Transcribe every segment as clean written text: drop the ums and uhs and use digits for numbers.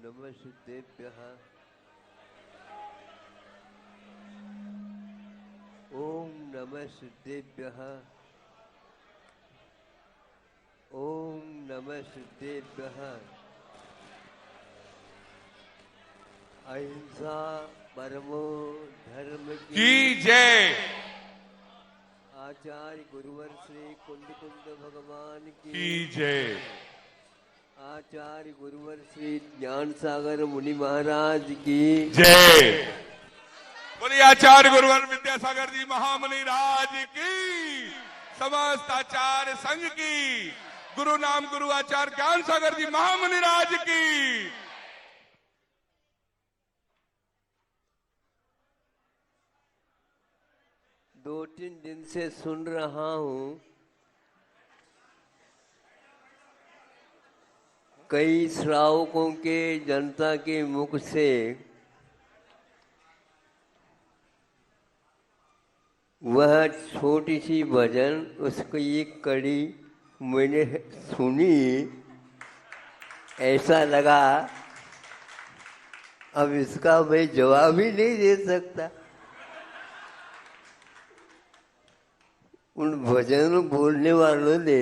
नमस्तेभ्यः। ओम नमस्तेभ्यः। ओम नमस्तेभ्यः। अहिंसा परमो धर्म की जय। आचार्य गुरुवर श्री कुंद कुंद भगवान की जय। आचार्य गुरुवर श्री ज्ञान सागर मुनि महाराज की जय। बोलिए आचार्य गुरुवर विद्यासागर जी महामुनि राज की, समस्त आचार्य संघ की, गुरु नाम गुरु आचार्य ज्ञान सागर जी महामुनि राज की। 2-3 दिन से सुन रहा हूँ, कई श्रावकों के जनता के मुख से वह छोटी सी भजन, उसको एक कड़ी मैंने सुनी, ऐसा लगा अब इसका मैं जवाब ही नहीं दे सकता। उन भजन बोलने वालों ने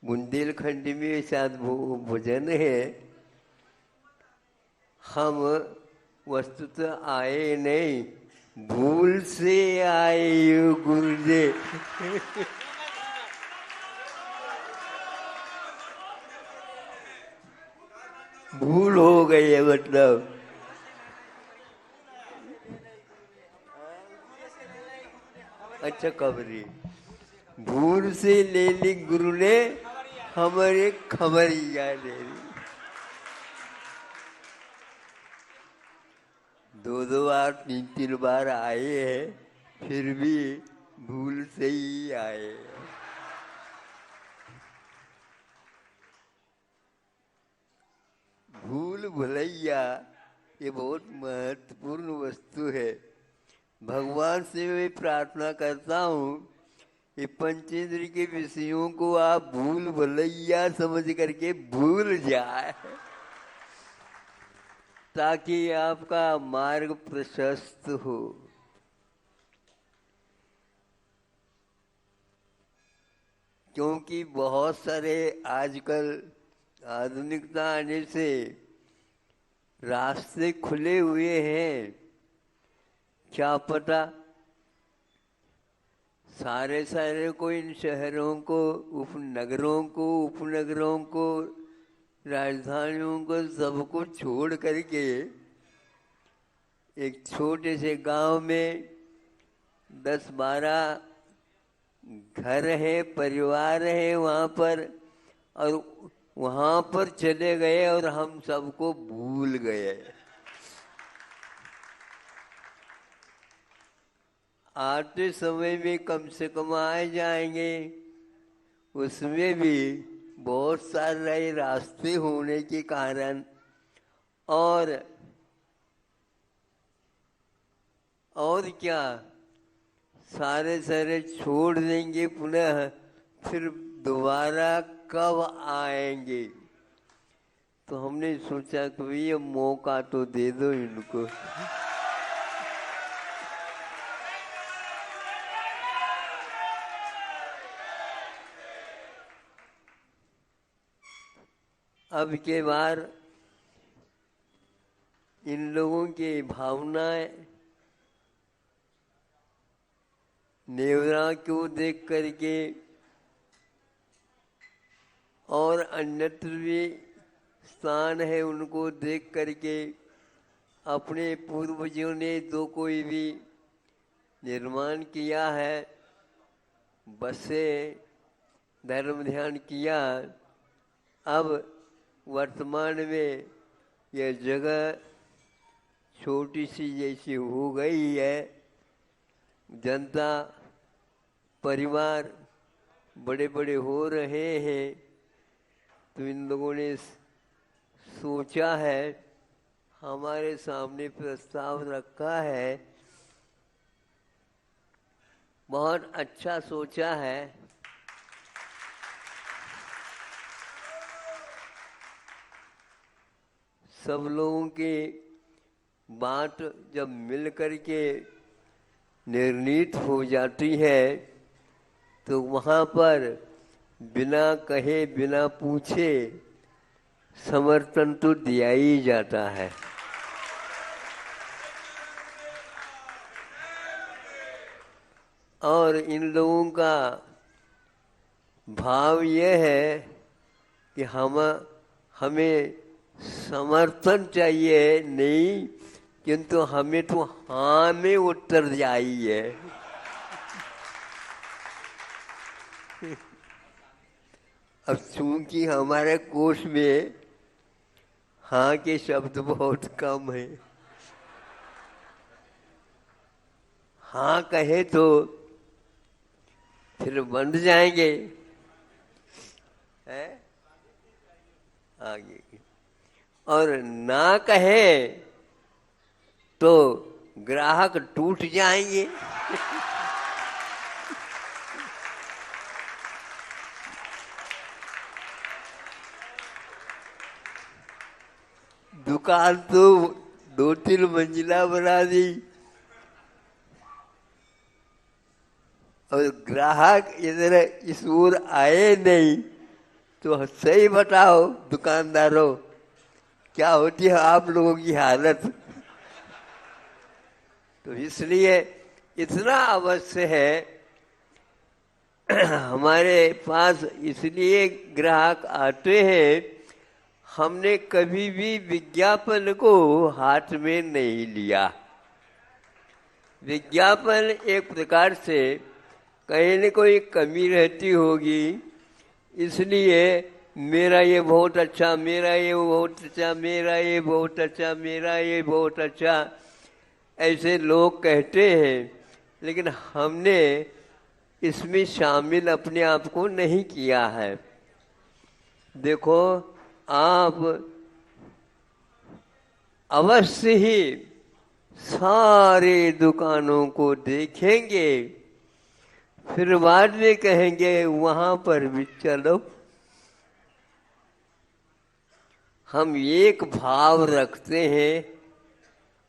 बुंदेलखंडी में शायद भजन है, हम वस्तुतः आए नहीं, भूल से आए गुरुदेव। भूल हो गई है, मतलब अच्छा खबरी भूल से ले ली गुरु ने हमारे खबरिया ले ली। 2-2 बार 3-3 बार आए हैं, फिर भी भूल से ही आए। भूल भुलैया ये बहुत महत्वपूर्ण वस्तु है। भगवान से मैं प्रार्थना करता हूँ, ये पंचेंद्र के विषयों को आप भूल भुलैया समझ करके भूल जाए, ताकि आपका मार्ग प्रशस्त हो। क्योंकि बहुत सारे आजकल आधुनिकता आने से रास्ते खुले हुए हैं, क्या पता सारे को, इन शहरों को, उपनगरों को, राजधानियों को, सबको छोड़ करके एक छोटे से गांव में 10-12 घर है, परिवार है वहाँ पर, और वहाँ पर चले गए और हम सबको भूल गए। आते समय में कम से कम आए जाएंगे, उसमें भी बहुत सारे रास्ते होने के कारण और क्या सारे छोड़ देंगे, पुनः फिर दोबारा कब आएंगे। तो हमने सोचा कि ये मौका तो दे दो इनको। अब के बार इन लोगों की भावनाएं नेवरा को देख करके और अन्यत्र भी स्थान है उनको देख करके, अपने पूर्वजों ने जो कोई भी निर्माण किया है, बसे धर्म ध्यान किया, अब वर्तमान में यह जगह छोटी सी जैसी हो गई है, जनता परिवार बड़े बड़े हो रहे हैं, तो इन लोगों ने सोचा है, हमारे सामने प्रस्ताव रखा है, बहुत अच्छा सोचा है। सब लोगों की बात जब मिल करके निर्णीत हो जाती है तो वहाँ पर बिना कहे बिना पूछे समर्थन तो दिया ही जाता है। और इन लोगों का भाव यह है कि हमें समर्थन चाहिए नहीं, किंतु हमें तो हाँ में उत्तर चाहिए। अब चूंकि हमारे कोश में हाँ के शब्द बहुत कम है, हाँ कहे तो फिर बंध जाएंगे है आगे, और ना कहे तो ग्राहक टूट जाएंगे। दुकान तो 2-3 मंजिला बना दी और ग्राहक इधर इस ओर आए नहीं, तो सही बताओ दुकानदारों, क्या होती है आप लोगों की हालत। तो इसलिए इतना अवश्य है हमारे पास, इसलिए ग्राहक आते हैं। हमने कभी भी विज्ञापन को हाथ में नहीं लिया। विज्ञापन एक प्रकार से कहीं न कोई कमी रहती होगी, इसलिए मेरा ये बहुत अच्छा, मेरा ये बहुत अच्छा, मेरा ये बहुत अच्छा, मेरा ये बहुत अच्छा, ऐसे लोग कहते हैं। लेकिन हमने इसमें शामिल अपने आप को नहीं किया है। देखो, आप अवश्य ही सारे दुकानों को देखेंगे, फिर बाद में कहेंगे वहां पर भी चलो। हम एक भाव रखते हैं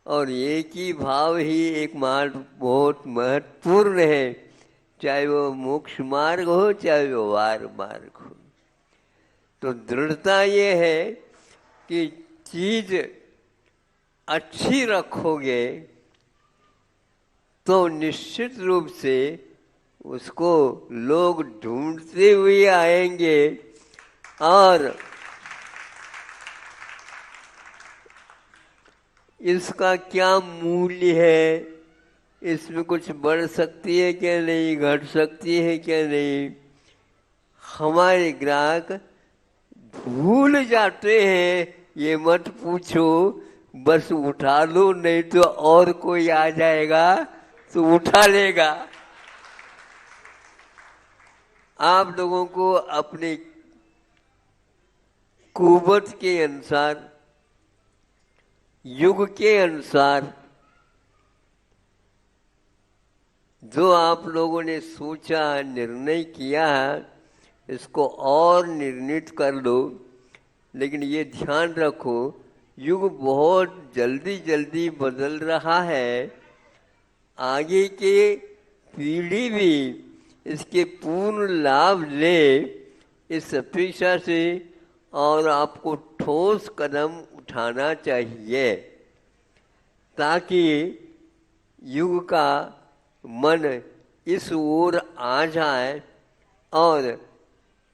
और एक ही भाव ही एक बहुत महत्वपूर्ण है, चाहे वो मोक्ष मार्ग हो चाहे वो वार मार्ग हो। तो दृढ़ता ये है कि चीज अच्छी रखोगे तो निश्चित रूप से उसको लोग ढूंढते हुए आएंगे, और इसका क्या मूल्य है, इसमें कुछ बढ़ सकती है क्या नहीं, घट सकती है क्या नहीं, हमारे ग्राहक भूल जाते हैं। ये मत पूछो, बस उठा लो, नहीं तो और कोई आ जाएगा तो उठा लेगा। आप लोगों को अपने कुवत के अनुसार, युग के अनुसार जो आप लोगों ने सोचा, निर्णय किया है, इसको और निर्णित कर लो। लेकिन ये ध्यान रखो, युग बहुत जल्दी जल्दी बदल रहा है। आगे के पीढ़ी भी इसके पूर्ण लाभ ले, इस अपेक्षा से, और आपको ठोस कदम उठाना चाहिए ताकि युग का मन इस ओर आ जाए और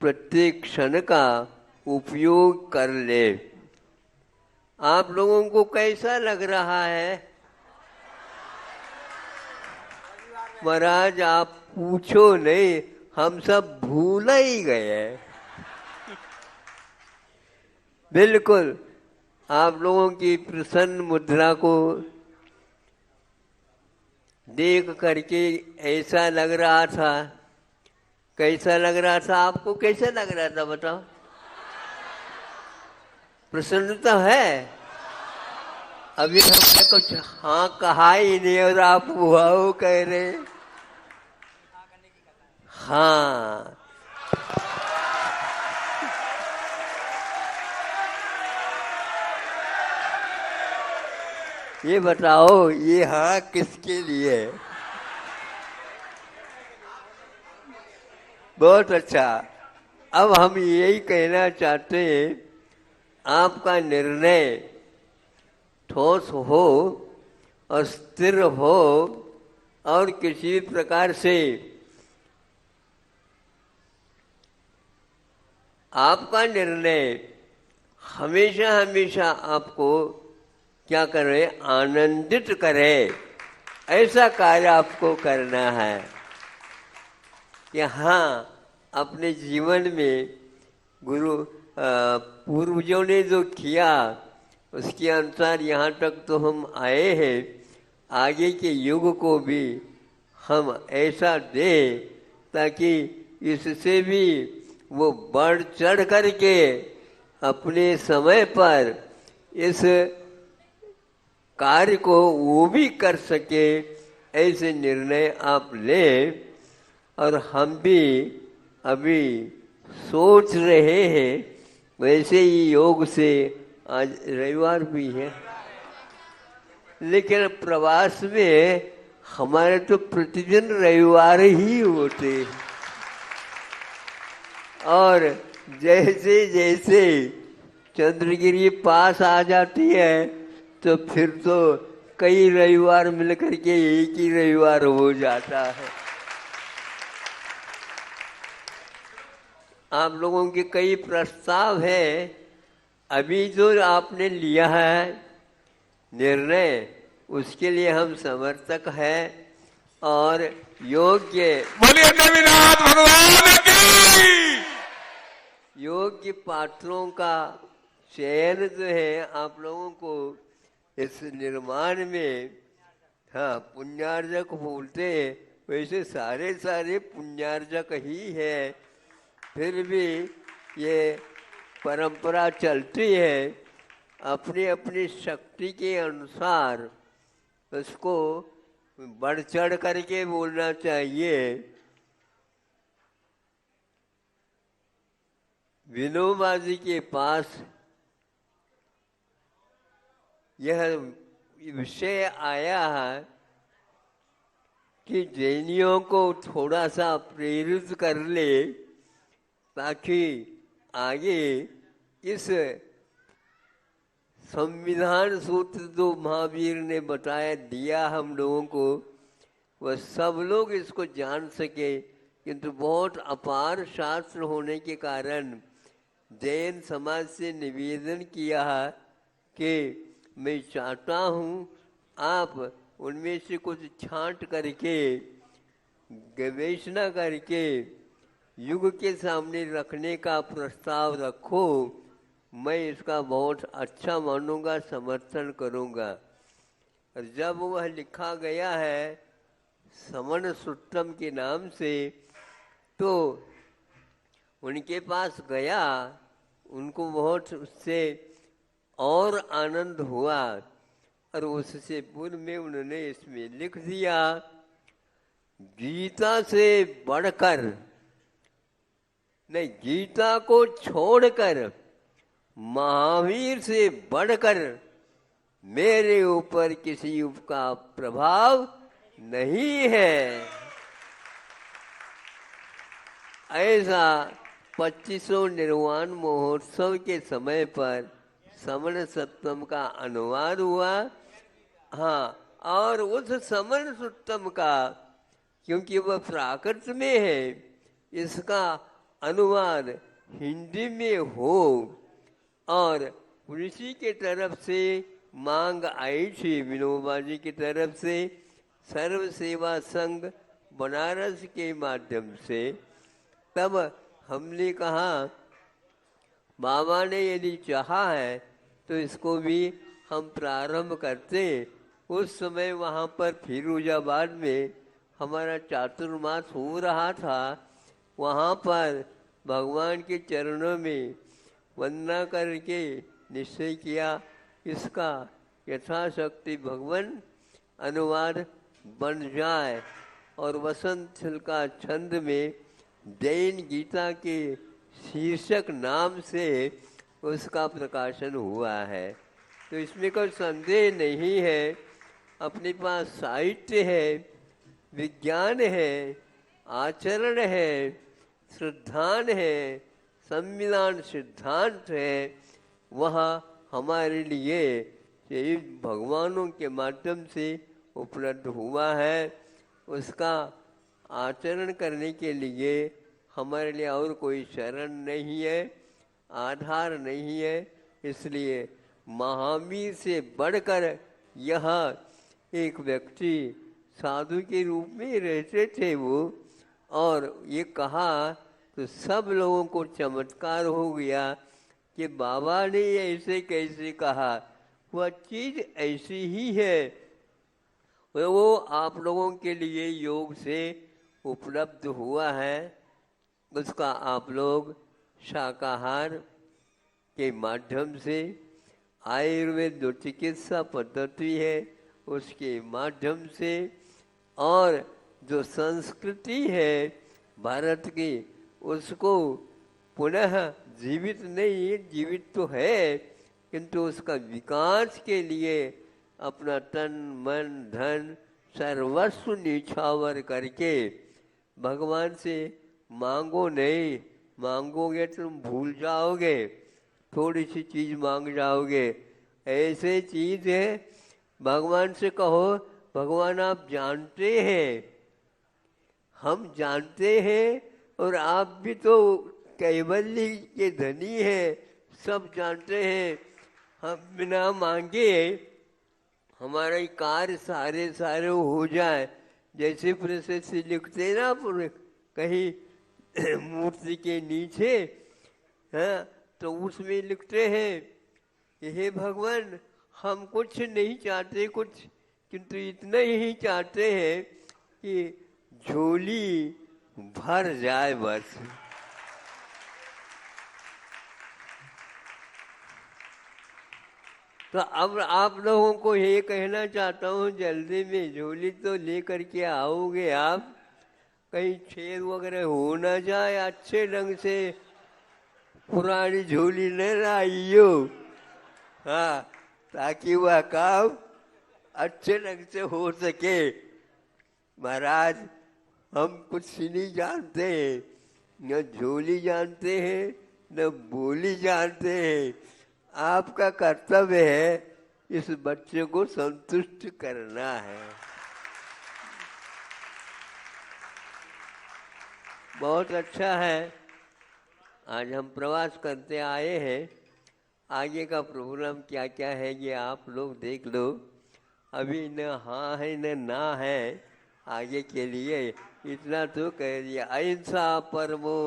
प्रत्येक क्षण का उपयोग कर ले। आप लोगों को कैसा लग रहा है? महाराज आप पूछो नहीं, हम सब भूल ही गए। बिल्कुल आप लोगों की प्रसन्न मुद्रा को देख करके ऐसा लग रहा था। कैसा लग रहा था आपको? कैसा लग रहा था बताओ? प्रसन्नता है? अभी हमने कुछ हाँ कहा ही नहीं और आप वाह कह रहे। हाँ, ये बताओ ये हाँ किसके लिए है? बहुत अच्छा। अब हम यही कहना चाहते हैं, आपका निर्णय ठोस हो और स्थिर हो और किसी प्रकार से आपका निर्णय हमेशा हमेशा आपको क्या करे, आनंदित करे। ऐसा कार्य आपको करना है कि हाँ, अपने जीवन में पूर्वजों ने जो किया उसके अनुसार यहाँ तक तो हम आए हैं, आगे के युग को भी हम ऐसा दें ताकि इससे भी वो बढ़ चढ़ करके अपने समय पर इस कार्य को वो भी कर सके, ऐसे निर्णय आप लें। और हम भी अभी सोच रहे हैं, वैसे ही योग से, आज रविवार भी है लेकिन प्रवास में हमारे तो प्रतिदिन रविवार ही होते हैं। और जैसे जैसे चंद्रगिरी पास आ जाती है तो फिर तो कई रविवार मिलकर के एक ही रविवार हो जाता है। आप लोगों के कई प्रस्ताव हैं, अभी जो आपने लिया है निर्णय, उसके लिए हम समर्थक हैं और योग्य, बोलिए देवीनाथ भगवान की। योग्य पात्रों का चयन जो है आप लोगों को इस निर्माण में, हाँ पुण्यार्जक बोलते हैं, वैसे सारे सारे पुण्यार्जक ही है, फिर भी ये परंपरा चलती है। अपनी अपनी शक्ति के अनुसार उसको बढ़ चढ़ करके बोलना चाहिए। विनोबा जी के पास यह विषय आया है कि जैनियों को थोड़ा सा प्रेरित कर ले ताकि आगे इस संविधान सूत्र जो महावीर ने बताया दिया हम लोगों को, वह सब लोग इसको जान सके। किंतु बहुत अपार शास्त्र होने के कारण जैन समाज से निवेदन किया है कि मैं चाहता हूँ आप उनमें से कुछ छांट करके गवेषणा करके युग के सामने रखने का प्रस्ताव रखो। मैं इसका बहुत अच्छा मानूंगा, समर्थन करूंगा। और जब वह लिखा गया है समन सुट्टम के नाम से, तो उनके पास गया, उनको बहुत उससे और आनंद हुआ और उससे पूर्व में उन्होंने इसमें लिख दिया, गीता से बढ़कर नहीं, गीता को छोड़कर महावीर से बढ़कर मेरे ऊपर किसी का प्रभाव नहीं है। ऐसा 25वां निर्वाण महोत्सव के समय पर समन सप्तम का अनुवाद हुआ। हाँ, और उस समन सप्तम का, क्योंकि वह प्राकृत में है, इसका अनुवाद हिंदी में हो, और उसी के तरफ से मांग आई थी विनोबा जी की तरफ से, सर्व सेवा संघ बनारस के माध्यम से। तब हमने कहा बाबा ने यदि चाहा है तो इसको भी हम प्रारंभ करते। उस समय वहाँ पर फिरोजाबाद में हमारा चातुर्मास हो रहा था। वहाँ पर भगवान के चरणों में वंदना करके निश्चय किया, इसका यथाशक्ति भगवान अनुवाद बन जाए। और वसंत छिलका छंद में जैन गीता के शीर्षक नाम से उसका प्रकाशन हुआ है। तो इसमें कोई संदेह नहीं है। अपने पास साहित्य है, विज्ञान है, आचरण है, श्रद्धान है, संविधान सिद्धांत है। वहाँ हमारे लिए ये भगवानों के माध्यम से उपलब्ध हुआ है। उसका आचरण करने के लिए हमारे लिए और कोई शरण नहीं है, आधार नहीं है। इसलिए महावीर से बढ़कर यह एक व्यक्ति साधु के रूप में रहते थे वो, और ये कहा तो सब लोगों को चमत्कार हो गया कि बाबा ने ऐसे कैसे कहा। वह चीज ऐसी ही है, वो आप लोगों के लिए योग से उपलब्ध हुआ है। उसका आप लोग शाकाहार के माध्यम से, आयुर्वेद जो चिकित्सा पद्धति है उसके माध्यम से, और जो संस्कृति है भारत की उसको पुनः जीवित नहीं, जीवित तो है किंतु उसका विकास के लिए अपना तन मन धन सर्वस्व निछावर करके भगवान से मांगो नहीं, मांगोगे तुम भूल जाओगे, थोड़ी सी चीज मांग जाओगे। ऐसे चीज है, भगवान से कहो भगवान आप जानते हैं, हम जानते हैं, और आप भी तो कैवल्य के धनी हैं, सब जानते हैं। हम बिना मांगे हमारा कार्य सारे हो जाए। जैसे प्रोसेस लिखते ना कहीं मूर्ति के नीचे, हाँ, तो उसमें लिखते हैं हे भगवान हम कुछ नहीं चाहते कुछ, किंतु इतना ही चाहते हैं कि झोली भर जाए बस। तो अब आप लोगों को ये कहना चाहता हूँ, जल्दी में झोली तो लेकर के आओगे आप, कहीं छेद वगैरह हो ना जाए, अच्छे ढंग से पुरानी झोली न लाइयो, हाँ, ताकि वह काम अच्छे ढंग से हो सके। महाराज हम कुछ नहीं जानते हैं, न झोली जानते हैं न बोली जानते हैं। आपका कर्तव्य है इस बच्चे को संतुष्ट करना है। बहुत अच्छा है, आज हम प्रवास करते आए हैं। आगे का प्रोग्राम क्या क्या है ये आप लोग देख लो। अभी न हाँ है न ना है, आगे के लिए इतना तो कह दिया। अहिंसा परमो